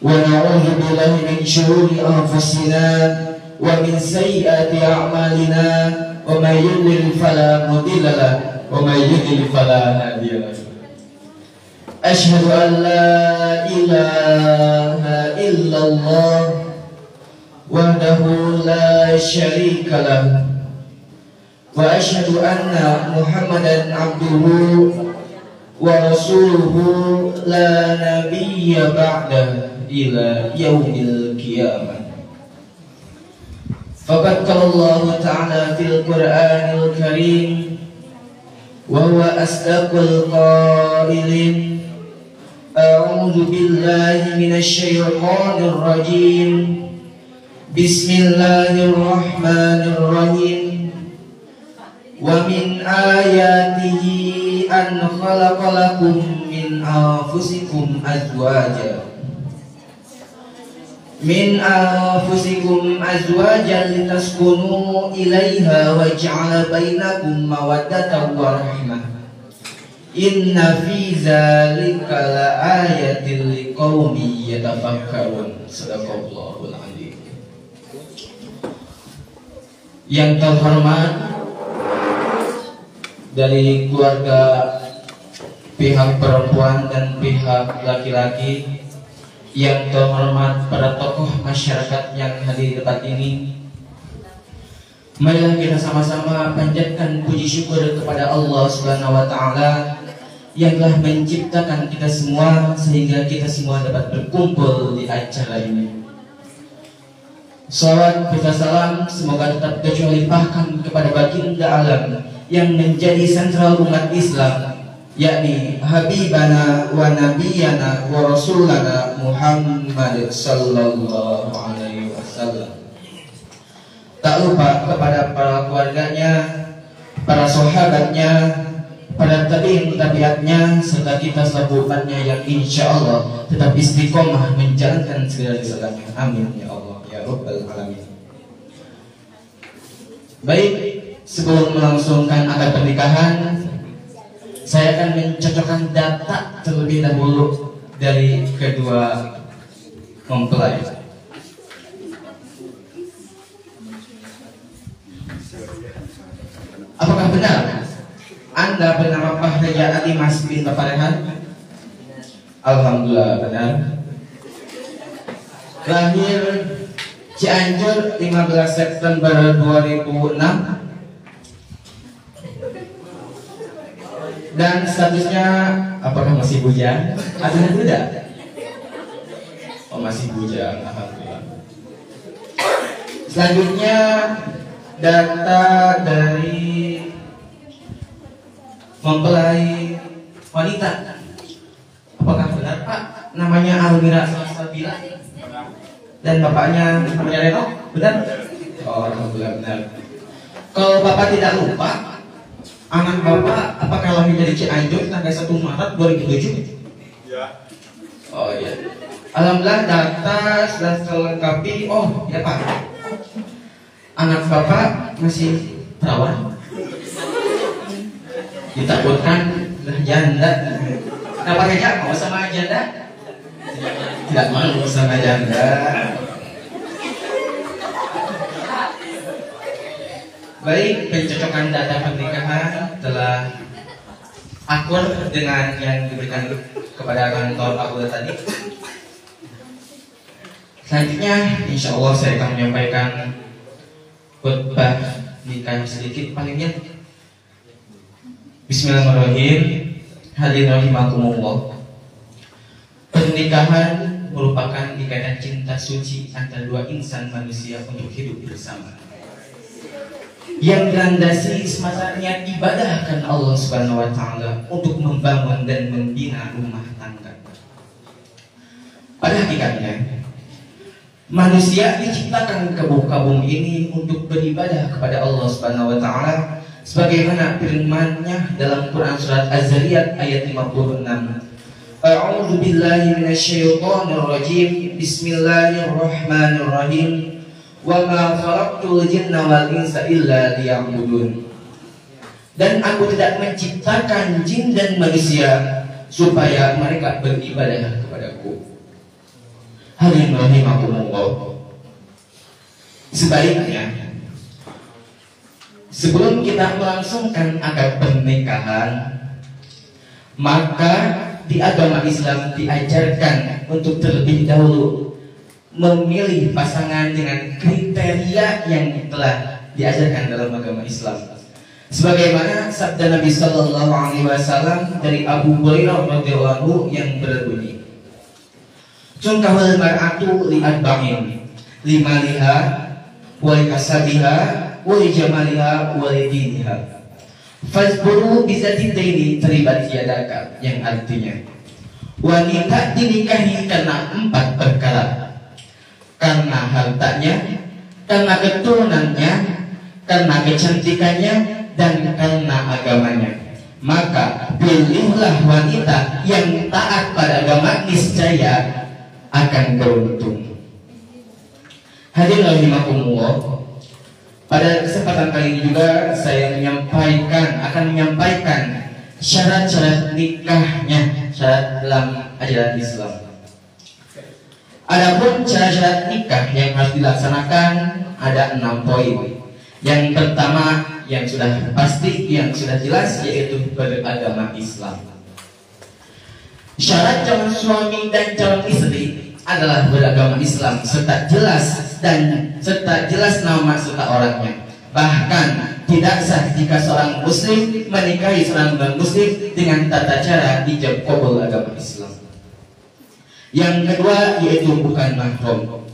wa na'udzu billahi min shururi anfusina wa min sayyiati a'malina wa may yudlil fala mudilla lahu wa may yudlil fala hadiya lahu. Asyhadu an la ilaha illallah wahdahu la syarika lahu wa asyhadu anna Muhammadan abduhu wa rasuluhu la nabiyya ba'da ila yaumil qiyamah. Faqad qala Allah ta'ala fil Qur'anil Karim wa huwa asdaqul qailin. A'udzu billahi minasy syaithanir rajim. Bismillahirrahmanirrahim. Wa min ayatihi an khalaqalakum min anfusikum azwajan litaskunu ilaiha wa ja'ala bainakum mawaddatan wa rahmah. Inna fi dzalika laayatil liqaumin yatafakkarun. Shadaqallahul adzim. Yang terhormat dari keluarga pihak perempuan dan pihak laki-laki, yang terhormat para tokoh masyarakat yang hadir di tempat ini, marilah kita sama-sama panjatkan puji syukur kepada Allah Subhanahu wa taala yang telah menciptakan kita semua sehingga kita semua dapat berkumpul di acara ini. Salawat serta salam semoga tetap kita limpahkan kepada baginda alam yang menjadi sentral umat Islam, yakni Habibana wa Nabiyana wa Rasulana Muhammad sallallahu alaihi wasallam. Tak lupa kepada para keluarganya, para sahabatnya, para tabi'in-tabi'atnya, serta kita selaku umatnya yang insya Allah tetap istiqomah menjalankan segala sesuatunya. Amin ya Allah ya Rabbal Alamin. Baik, sebelum melangsungkan akad pernikahan, saya akan mencocokkan data terlebih dahulu dari kedua mempelai. Apakah benar Anda bernama Bahriya Alimas bin Paparehan? Alhamdulillah benar. Lahir Cianjur 15 September 2006 dan statusnya apakah masih bujang atau muda? Oh masih bujang, alhamdulillah. Selanjutnya data dari mempelai wanita. Apakah benar Pak? Namanya Almira Salsabila dan bapaknya namanya Reno? Benar? Oh alhamdulillah benar. Kalau Bapak tidak lupa, anak Bapak apakah lahir dari Cianjur tanggal 1 Maret 2007? Ya. Oh iya. Alhamdulillah data sudah terlengkapi. Oh ya Pak, anak Bapak masih perawan. Ditakutkan sudah janda. Kenapa saja mau sama janda? Tidak mau sama janda. Baik, pencocokan data pernikahan telah akur dengan yang diberikan kepada kantor aku tadi. Selanjutnya, insya Allah saya akan menyampaikan khutbah nikah sedikit palingnya. Bismillahirrahmanirrahim. Hadirin rahimakumullah. Pernikahan merupakan ikatan cinta suci antara dua insan manusia untuk hidup bersama, yang dilandasi semata niat ibadah karena Allah Subhanahu wa taala untuk membangun dan membina rumah tangga. Pada hakikatnya, Manusia diciptakan ke muka bumi ini untuk beribadah kepada Allah Subhanahu wa taala sebagaimana firman-Nya dalam Quran surat Az-Zariyat ayat 56. A'udzu billahi minasyaitonir rajim. Bismillahirrahmanirrahim. Wa ma khalaqtul jinna wal insa illa liya'budun. Dan aku tidak menciptakan jin dan manusia supaya mereka beribadah kepadaku. Hadirin rahimakumullah. Sebaliknya, sebelum kita melangsungkan akad pernikahan, maka di agama Islam diajarkan untuk terlebih dahulu memilih pasangan dengan kriteria yang telah diajarkan dalam agama Islam. Sebagaimana sabda Nabi Sallallahu Alaihi Wasallam dari Abu Hurairah radhiyallahu yang berbunyi, "Tunkahul mar'atu li arba'in, limaliha, wa likasabiha, wa lijamaliha, wa lidiniha. Fazburu bizati daini teribat yadaka," yang artinya wanita dinikahi karena 4 perkara: karena hartanya, karena keturunannya, karena kecantikannya, dan karena agamanya. Maka pilihlah wanita yang taat pada agama, niscaya akan beruntung. Hadirin rahimakumullah. Pada kesempatan kali ini juga saya akan menyampaikan syarat-syarat nikahnya, syarat dalam ajaran Islam. Adapun syarat-syarat nikah yang harus dilaksanakan ada 6 poin. Yang pertama, yang sudah pasti, yang sudah jelas, yaitu beragama Islam. Syarat calon suami dan calon istri adalah beragama Islam serta jelas nama serta orangnya. Bahkan tidak sah jika seorang muslim menikahi seorang non-muslim dengan tata cara ijab qabul agama Islam. Yang kedua yaitu bukan mahram.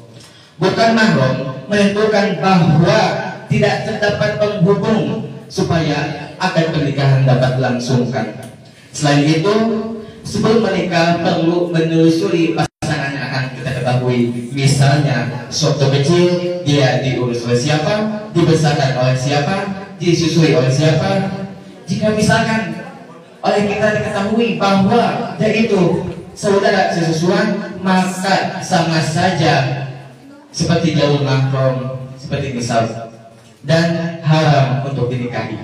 Bukan mahram menentukan bahwa tidak terdapat penghubung supaya akad pernikahan dapat dilangsungkan. Selain itu, sebelum menikah perlu menelusuri pasangan yang akan kita ketahui. Misalnya, waktu kecil dia diurus oleh siapa, dibesarkan oleh siapa, disusui oleh siapa. Jika misalkan oleh kita diketahui bahwa dia itu saudara sesusuan, maka sama saja seperti jauh mahram, seperti misal, dan haram untuk dinikahi.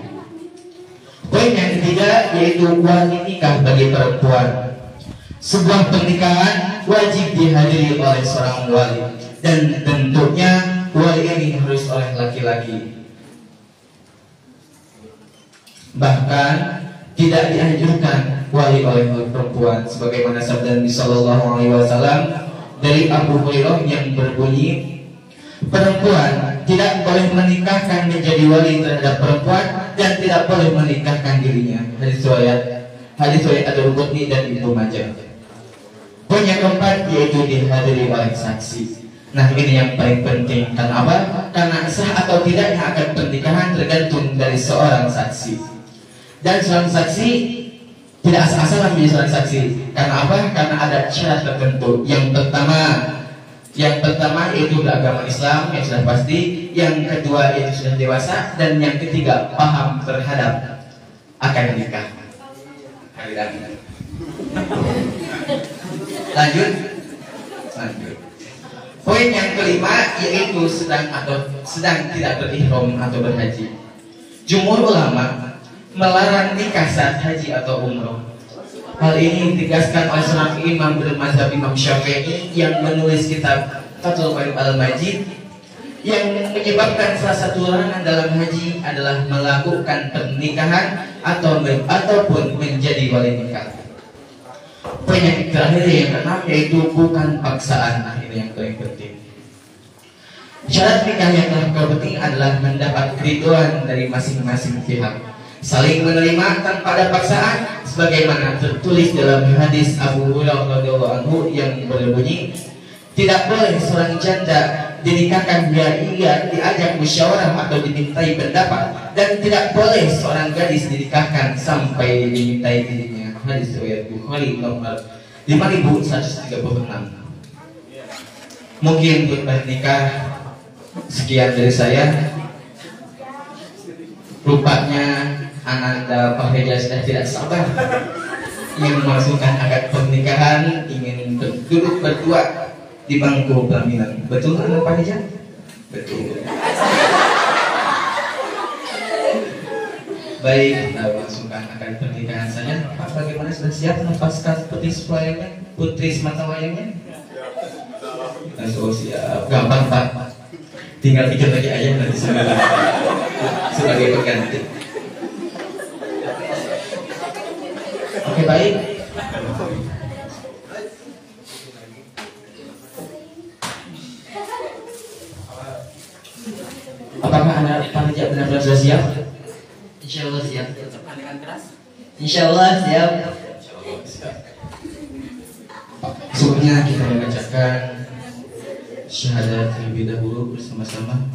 Poin yang ketiga yaitu wali nikah bagi perempuan. Sebuah pernikahan wajib dihadiri oleh seorang wali, dan tentunya wali ini harus oleh laki-laki. Bahkan tidak dianjurkan wali oleh perempuan, sebagaimana sabda Nabi Sallallahu Alaihi Wasallam dari Abu Hurairah yang berbunyi, perempuan tidak boleh menikahkan menjadi wali terhadap perempuan dan tidak boleh menikahkan dirinya. Hadis riwayat Ad-Darqutni dan Ibnu Majah. Poin yang keempat yaitu dihadiri oleh saksi. Nah, ini yang paling penting. Karena apa? Karena sah atau tidaknya akad pernikahan tergantung dari seorang saksi. Dan seorang saksi tidak asal-asalan menjadi seorang saksi. Karena apa? Karena ada syarat tertentu. Yang pertama yaitu beragama Islam yang sudah pasti, yang kedua yaitu sudah dewasa, dan yang ketiga paham terhadap akad nikah. Lanjut. Poin yang kelima yaitu sedang tidak berihram atau berhaji. Jumhur ulama melarang nikah saat haji atau umroh. Hal ini ditegaskan oleh seorang imam bermazhab Imam Syafi'i yang menulis kitab Fathul Qarib Al-Majid, yang menyebabkan salah satu larangan dalam haji adalah melakukan pernikahan ataupun menjadi wali nikah. Poin yang terakhir yang keenam yaitu bukan paksaan. Nah, ini yang paling penting. Syarat nikah yang terpenting adalah mendapat keriduan dari masing-masing pihak, saling menerima tanpa ada paksaan, sebagaimana tertulis dalam hadis Abu Hurairah radhiyallahu anhu yang berbunyi, tidak boleh seorang janda dinikahkan biar ia diajak musyawarah atau dimintai pendapat, dan tidak boleh seorang gadis dinikahkan sampai dimintai dirinya. Hadis riwayat Bukhari nomor 5136. Mungkin untuk bernikah sekian dari saya. Rupanya Ananda Pak Reja sudah tidak sabar ingin melangsungkan akad pernikahan, ingin duduk berdua di bangku pelaminan. Betul nggak Pak Reja? Betul. Baik, kita langsungkan akad pernikahan saja. Pak, bagaimana, sudah siap melepaskan putri semata wayangnya? Oh, siap. Gampang Pak. Tinggal pikir lagi aja nanti sebagai pengganti. Oke, baik. Apakah anak panitia benar-benar sudah siap? Insya Allah siap. Insya Allah siap. Sebelumnya kita membacakan syahadat terlebih dahulu bersama-sama.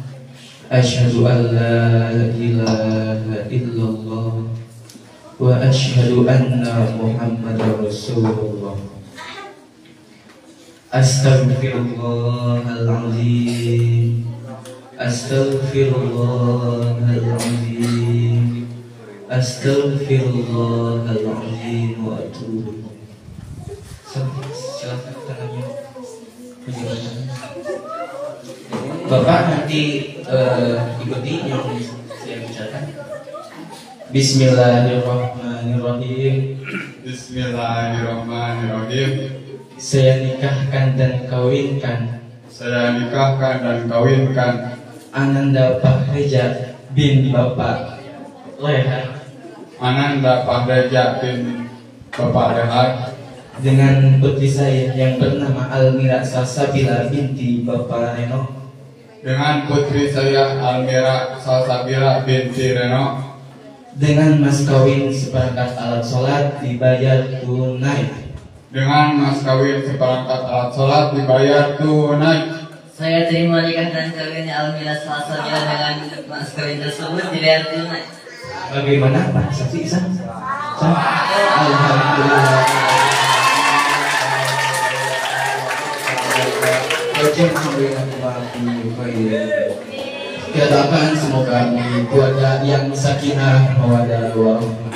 Asyhadu an la ilaha illallah wa asyhadu anna Muhammadar Rasulullah. Astaghfirullahaladzim. Astaghfirullahaladzim. Astaghfirullahaladzim wa atubu. Silakan tangannya. Bapak nanti ikuti yang saya bacakan. Bismillahirrahmanirrahim. Bismillahirrahmanirrahim. Saya nikahkan dan kawinkan. Saya nikahkan dan kawinkan Ananda Pak Reja bin Bapak Leha. Ananda Pak Reja bin Bapak Leha Dengan putri saya yang bernama Almira Salsabila binti Bapak Reno. Dengan putri saya Almira Salsabila binti Reno. Dengan mas kawin seperangkat alat sholat dibayar tunai. Dengan mas kawin seperangkat alat sholat dibayar tunai. Saya terima nikah dan kawinnya Almira Salsabila dengan mas kawin tersebut dibayar tunai. Bagaimana Pak Saksi Isan? Alhamdulillah. Kita doakan semoga keluarga yang sakinah mawaddah warahmah.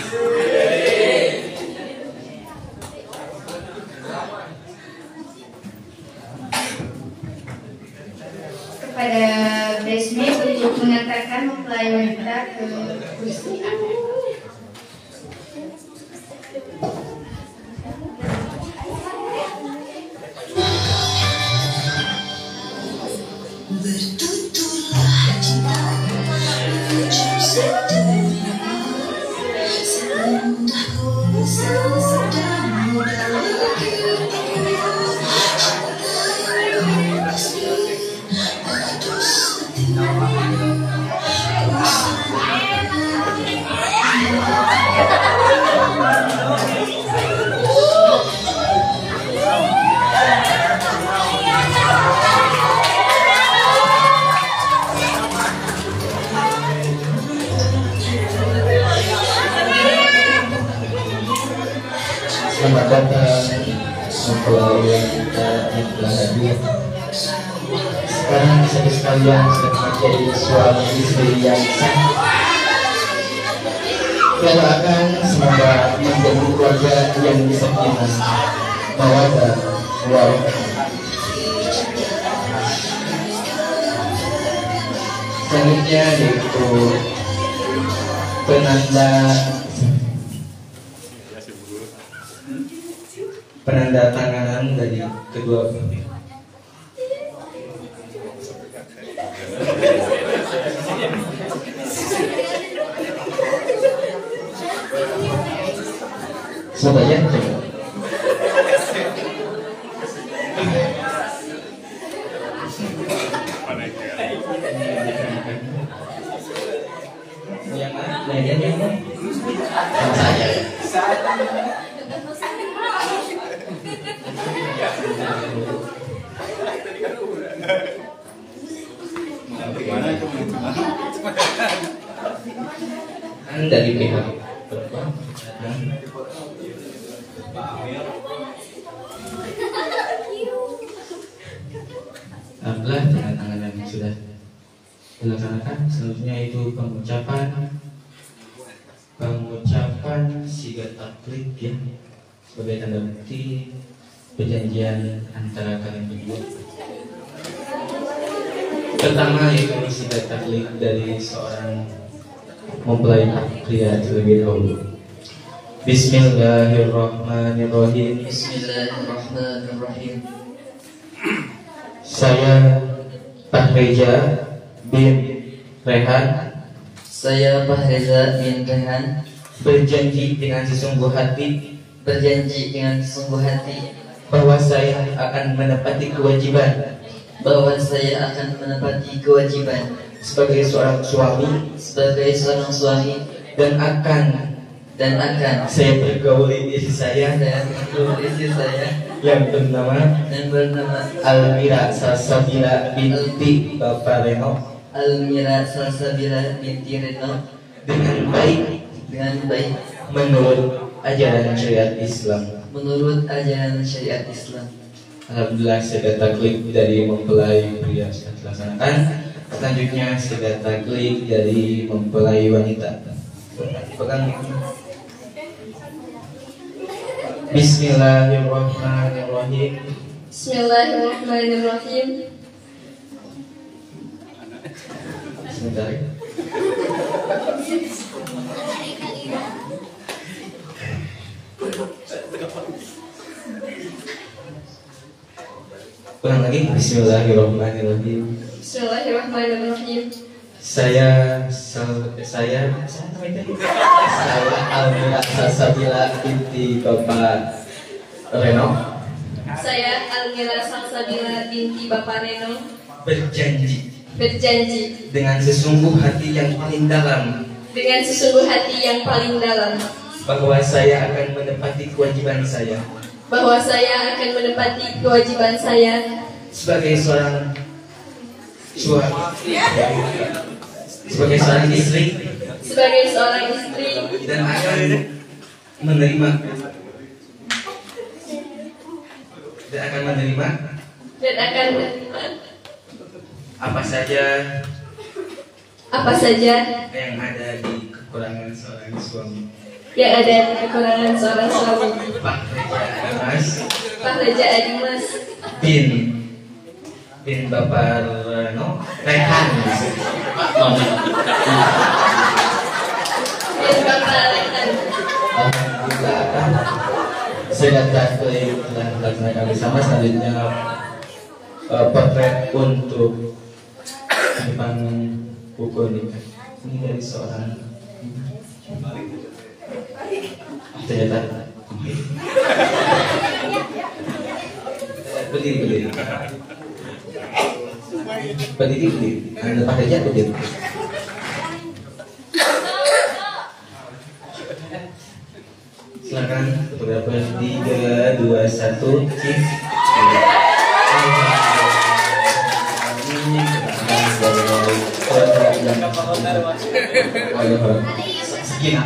Kepada Desmi untuk mengantarkan mempelai wanita ke kursi anak. Bertuturlah cinta menuju sedunia, seindah kuasa sedang dalam dunia. Cinta yang pasti adu setia. Selamat datang mempelai wanita yang telah hadir. Sekarang saya sekalian sedang menjadi suami istri yang sah. Kita doakan semoga menjadi keluarga yang sakinah mawaddah warahmah. Selanjutnya yaitu penanda tanganan dari kedua pihak. Semoga ya. Yang mana? Yang mana? Sama saya. Dari pihak perempuan. Alhamdulillah dengan tangan yang sudah dilaksanakan. Selanjutnya itu pengucapan sigat taklid ya, sebagai tanda bukti perjanjian antara kalian berdua. Pertama yaitu sigat taklid dari seorang mempelai pria terlebih dahulu. Bismillahirrahmanirrahim. Bismillahirrahmanirrahim. Saya Fahreza bin Rehan. Saya Fahreza bin Rehan Berjanji dengan sesungguh hati bahwa saya akan menepati kewajiban sebagai seorang suami dan akan saya pergauli istri saya yang bernama Almira Salsabila binti Bapak Reno dengan baik menurut ajaran syariat Islam. Alhamdulillah sigat taklid dari mempelai pria sudah dilaksanakan. Selanjutnya sigat taklid dari mempelai wanita. Pegang. Bismillahirrahmanirrahim. Bismillahirrahmanirrahim. Sebentar ya. Ulang lagi. Bismillahirrahmanirrahim. Bismillahirrahmanirrahim. Saya Almira Salsabila binti Bapak Reno. Saya Almira Salsabila binti Bapak Reno Berjanji dengan sesungguh hati yang paling dalam bahwa saya akan menepati kewajiban saya sebagai seorang suami, sebagai seorang istri dan akan menerima apa saja yang ada di kekurangan seorang suami. Fahreza Adimas bin Bapak Rehan. Sigat taklid telah dilaksanakan bersama. Selanjutnya potret untuk depan pukul nikah. Ini dari seorang ternyata berdiri. Anda pakai aja berdiri. Silakan fotografer 3, 2, 1 cik. Sekian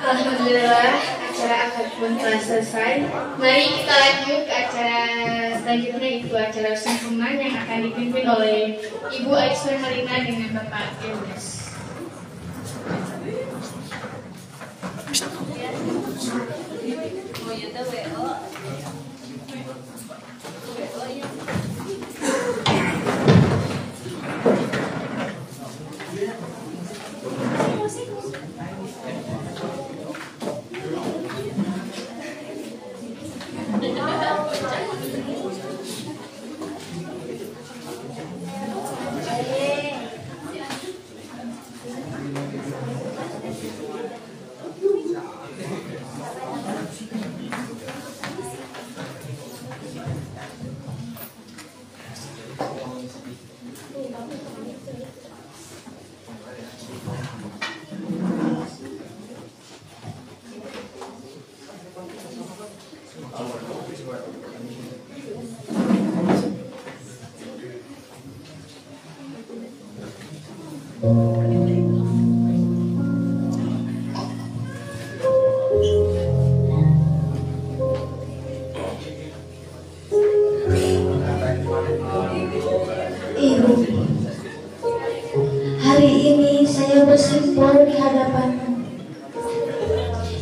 Alhamdulillah, acara akad pun telah selesai. Mari kita lanjut ke acara selanjutnya, itu acara sungkeman yang akan dipimpin oleh Ibu Aisyah Marina dengan Bapak Irmas.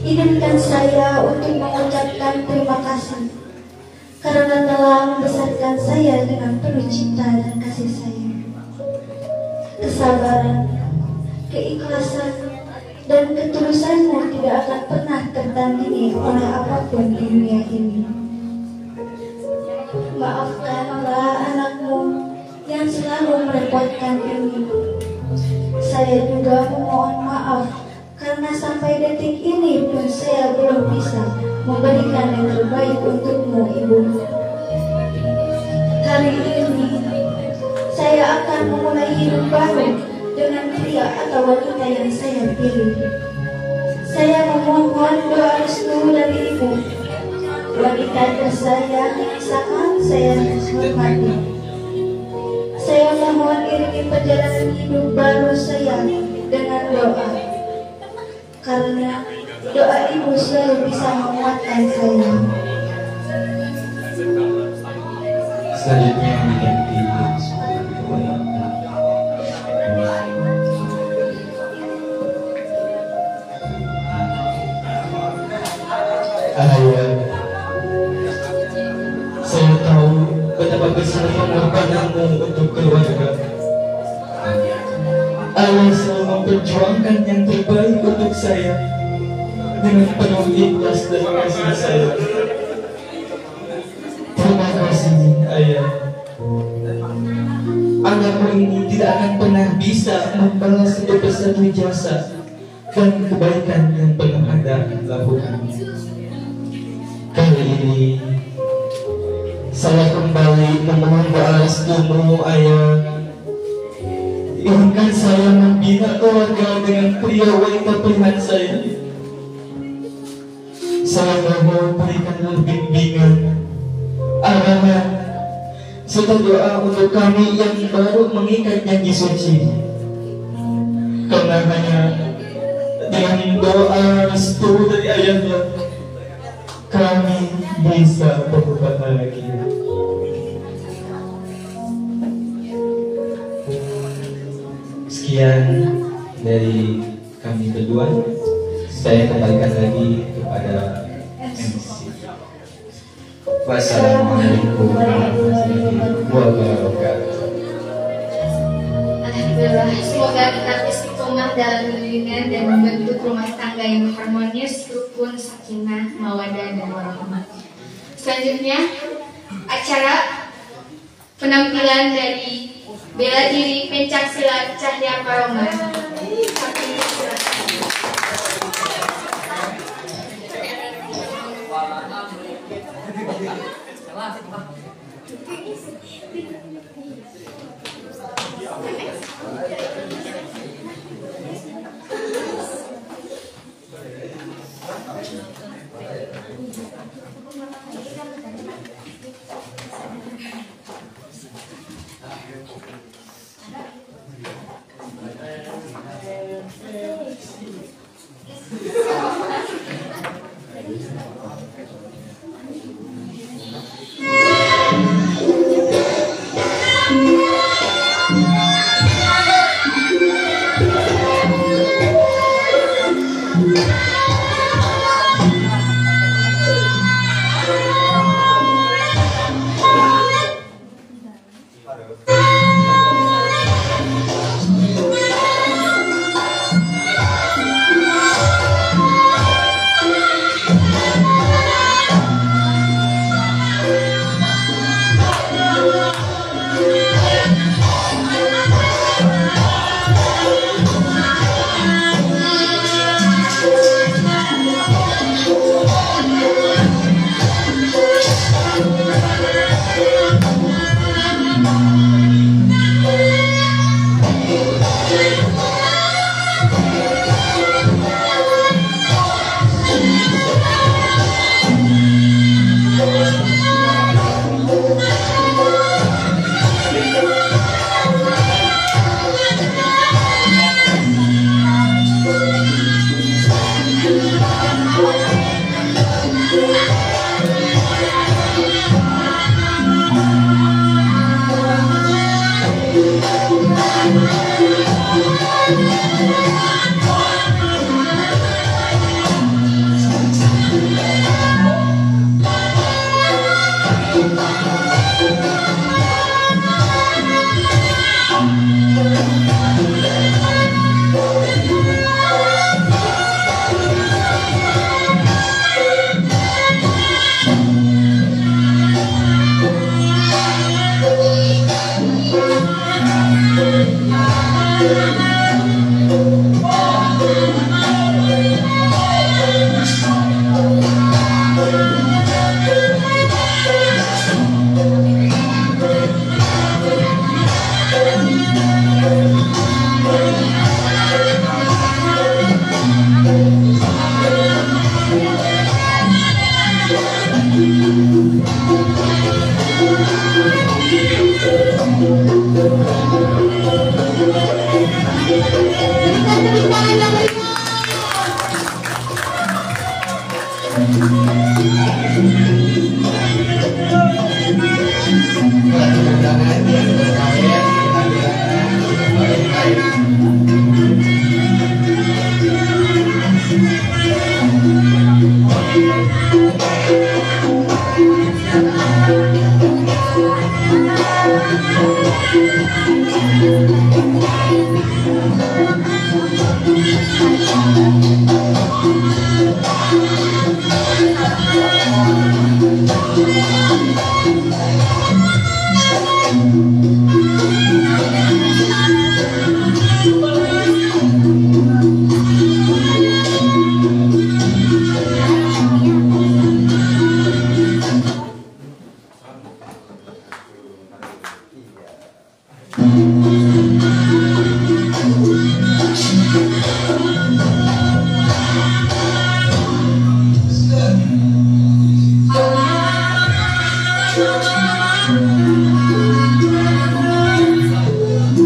Izinkan saya untuk mengucapkan terima kasih karena telah membesarkan saya dengan penuh cinta dan kasih sayang, kesabaran, keikhlasan, dan ketulusanmu tidak akan pernah tertandingi oleh apapun di dunia ini. Maafkanlah anakmu yang selalu merepotkan ini. Saya juga memohon maaf karena sampai detik ini pun saya belum bisa memberikan yang terbaik untukmu, Ibu. Hari ini saya akan memulai hidup baru dengan pria atau wanita yang saya pilih. Saya memohon doa restu dari Ibu, wanita tersayang yang sangat saya hormati. Saya mohon iringi perjalanan hidup baru saya dengan doa, karena doa Ibu selalu bisa menguatkan saya. Selanjutnya diganti Ayah, saya tahu betapa besar pengorbananmu untuk keluarga. Ayah selalu memperjuangkan yang terbaik untuk saya dengan penuh ikhlas dan kasih sayang. Terima kasih, Ayah. Anakmu ini tidak akan pernah bisa membalas sebesar jasa dan kebaikan yang pernah Anda lakukan. Kali ini saya kembali memohon doa restumu, Ayah. Izinkan saya membina keluarga dengan pria wanita pilihan saya. Saya mohon berikanlah bimbingan, arahan, serta doa untuk kami yang baru mengikat janji suci. Karena hanya dengan doa restu dari ayahnya kami bisa berbahagia. Sekian dari kami berdua. Saya kembalikan lagi kepada MC. Wassalamualaikum warahmatullahi wabarakatuh. Alhamdulillah, semoga tetap istiqomah dalam bimbingan dan membentuk rumah tangga yang harmonis, rukun, sakinah, mawaddah, dan warahmah. Selanjutnya, acara penampilan dari bela diri pencaksilat Cahya Paroman. undangan yang berkait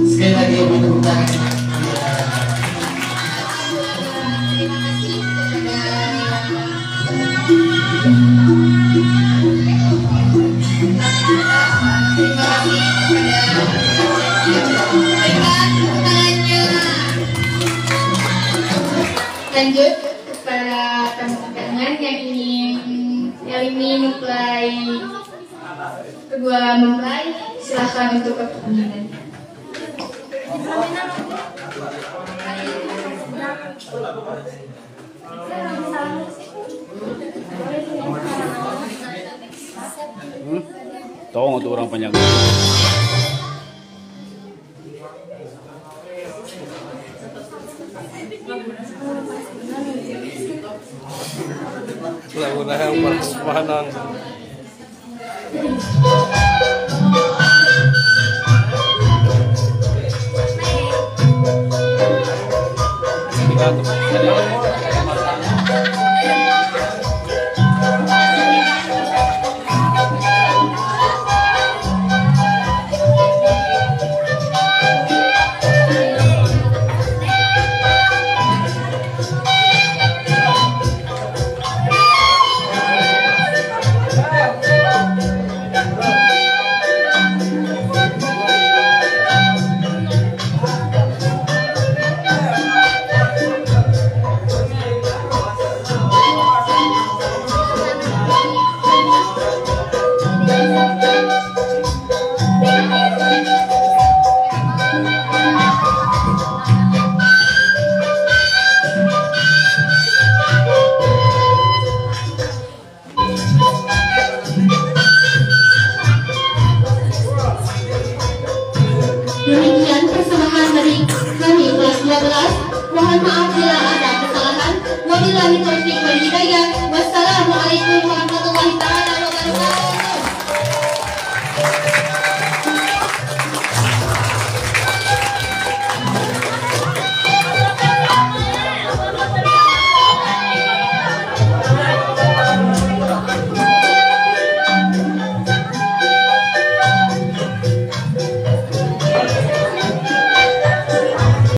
sekali lagi tepuk tangan. Lanjut para tamu undangan yang ingin mempelai kedua mempelai, silahkan untuk ke pemilihan. Tolong untuk orang penjaga. Mudah-mudahan persembahan Demikian persembahan dari kami kelas 12. Mohon maaf bila ada kesalahan. Wabillahi taufiq wal hidayah. Wassalamualaikum warahmatullahi wabarakatuh.